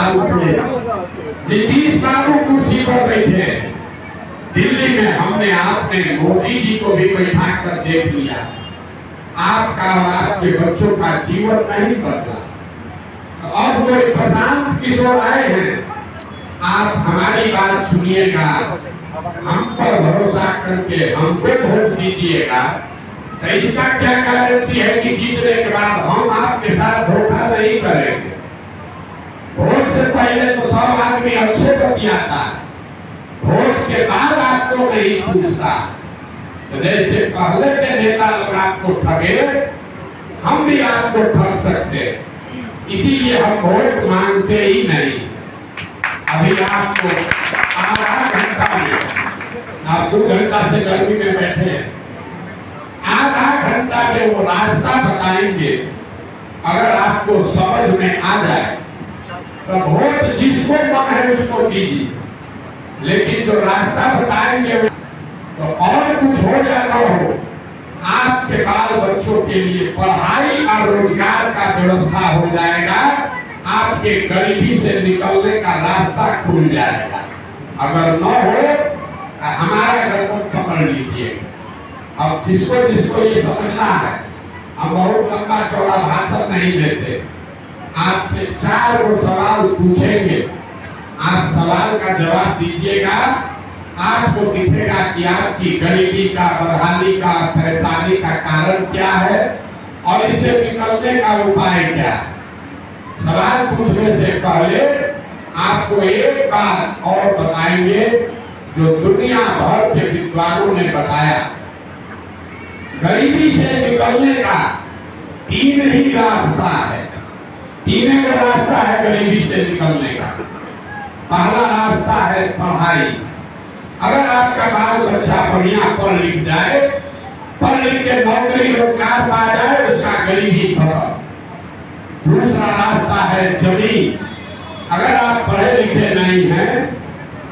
साल से नीतीश बाबू कुर्सी पर बैठे। दिल्ली में हमने आपने मोदी जी को भी बैठा कर देख लिया। आपका और आपके बच्चों का जीवन नहीं बदला। और वो प्रशांत किशोर आए हैं, आप हमारी बात सुनिएगा, हम पर भरोसा करके हमको वोट दीजिएगा। तो इसका क्या गारंटी है कि जीतने के बाद हम आपके साथ धोखा नहीं करेंगे। वोट से पहले तो सब आदमी अच्छे बतियाता, वोट के बाद आपको नहीं पूछता। तो जैसे पहले के नेता लोग आपको ठगे, हम भी आपको ठग सकते, इसीलिए हम वोट मांगते ही नहीं। अभी आपको आधा घंटा में, आप 2 घंटा से गर्मी में बैठे हैं, आधा घंटा में वो रास्ता बताएंगे। अगर आपको समझ में आ जाए तो वोट जिसको मन है उसको दीजिए, लेकिन जो रास्ता बताएंगे तो और कुछ हो या न हो, आपके बाल बच्चों के लिए पढ़ाई और रोजगार का व्यवस्था हो जाएगा। आपके गरीबी से निकलने का रास्ता खुल जाएगा। अगर न हो तो हमारा गर्दन पकड़ लीजिए। अब जिसको जिसको ये समझना है, हम बहुत लंबा चौड़ा भाषण नहीं देते, आपसे 4 गो सवाल पूछेंगे, आप सवाल का जवाब दीजिएगा। आपको दिखेगा कि आपकी गरीबी का, बदहाली का, परेशानी का कारण क्या है और इससे निकलने का उपाय क्या है। सवाल पूछने से पहले आपको एक बात और बताएंगे जो दुनिया भर के विद्वानों ने बताया। गरीबी से निकलने का 3 ही रास्ता है। 3 का रास्ता है गरीबी से निकलने का। पहला रास्ता है पढ़ाई। अगर आपका बाल बच्चा बढ़िया पढ़ लिख जाए, पढ़ लिख के नौकरी रोजगार पा जाए, उसका गरीबी खत्म। दूसरा रास्ता है जमीन। अगर आप पढ़े लिखे नहीं हैं,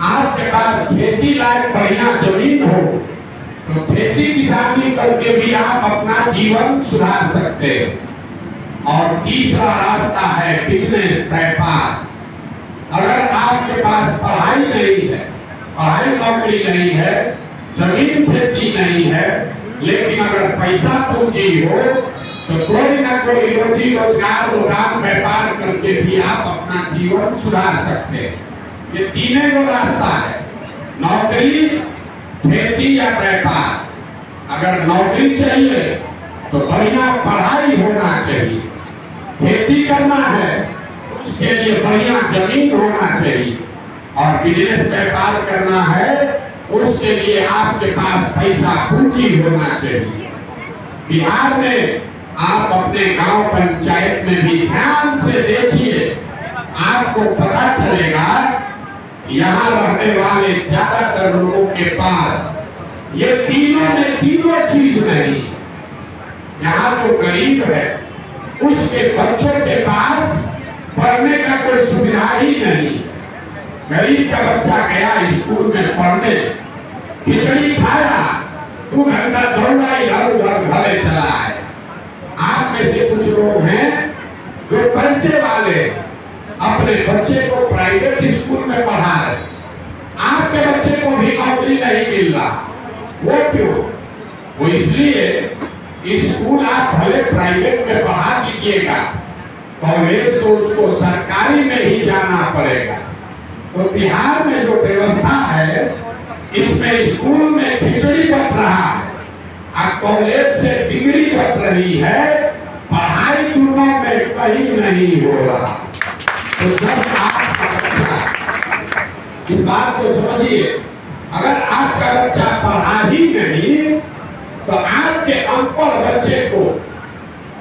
आपके पास खेती लायक बढ़िया जमीन हो तो खेती किसानी करके भी आप अपना जीवन सुधार सकते हैं। और तीसरा रास्ता है बिजनेस, व्यापार। अगर आपके पास पढ़ाई नहीं है, पढ़ाई नौकरी नहीं है, जमीन खेती नहीं है, लेकिन अगर पैसा पूंजी हो तो कोई ना कोई रोजी रोजगार, उद्योग, व्यापार करके भी आप अपना जीवन सुधार सकते हैं। ये 3 गो रास्ता है, नौकरी, खेती या व्यापार। अगर नौकरी चाहिए तो बढ़िया पढ़ाई होना चाहिए, खेती करना है उसके लिए बढ़िया जमीन होना चाहिए, और बिजनेस व्यापार करना है उसके लिए आपके पास पैसा पूंजी होना चाहिए। बिहार में आप अपने गांव पंचायत में भी ध्यान से देखिए, आपको पता चलेगा यहाँ रहने वाले ज्यादातर लोगों के पास ये तीनों चीज नहीं। यहाँ जो गरीब है उसके बच्चों के पास पढ़ने का कोई सुविधा ही नहीं। गरीब का बच्चा गया स्कूल में पढ़ने, खिचड़ी खाया, 2 घंटा दौड़ा, इधर उधर घरे चला है। आप में से कुछ लोग हैं जो पैसे वाले अपने बच्चे को प्राइवेट स्कूल में पढ़ा रहे, आपके बच्चे को भी नौकरी नहीं मिल रहा। वो क्यों? वो इसलिए स्कूल आप भले प्राइवेट में पढ़ा दीजिएगा, कॉलेज तो उसको सरकारी में ही जाना पड़ेगा। तो बिहार में जो व्यवस्था है, इसमें स्कूल में खिचड़ी बट रहा है और कॉलेज से डिग्री बट रही है, पढ़ाई दोनों में कहीं नहीं हो रहा। तो जब आपका बच्चा, इस बात को समझिए, अगर आपका बच्चा पढ़ा ही नहीं तो आपके अनपढ़ बच्चे को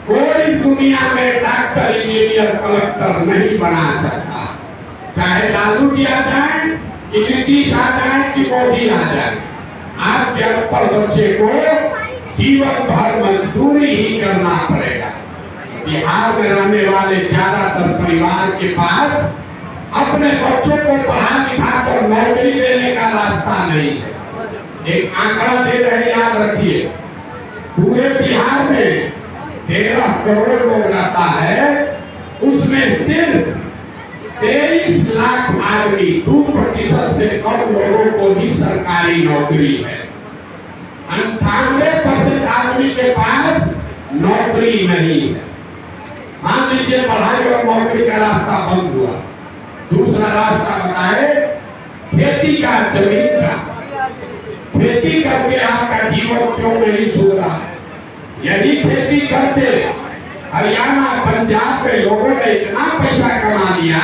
कोई दुनिया में डॉक्टर, इंजीनियर, कलेक्टर नहीं बना सकता। चाहे लालू जी आ जाए कि नीतीश आ जाए कि मोदी आ जाए, आपके अनपढ़ बच्चे को जीवन भर मजदूरी ही करना पड़ेगा। बिहार में रहने वाले ज्यादातर परिवार के पास अपने बच्चों को पढ़ा लिखा कर नौकरी देने का रास्ता नहीं है। एक आंकड़ा दे रहे, याद रखिए, पूरे बिहार में 13 करोड़ लोग रहता है, उसमें सिर्फ 23 लाख आदमी, 2% से कम लोगों को ही सरकारी नौकरी है। 98% आदमी के पास नौकरी नहीं है। मान लीजिए पढ़ाई और नौकरी का रास्ता बंद हुआ, दूसरा रास्ता बताए खेती का, जमीन का। खेती करके आपका जीवन क्यों नहीं सुधरा? यही खेती करते हरियाणा पंजाब के लोगों ने इतना पैसा कमा लिया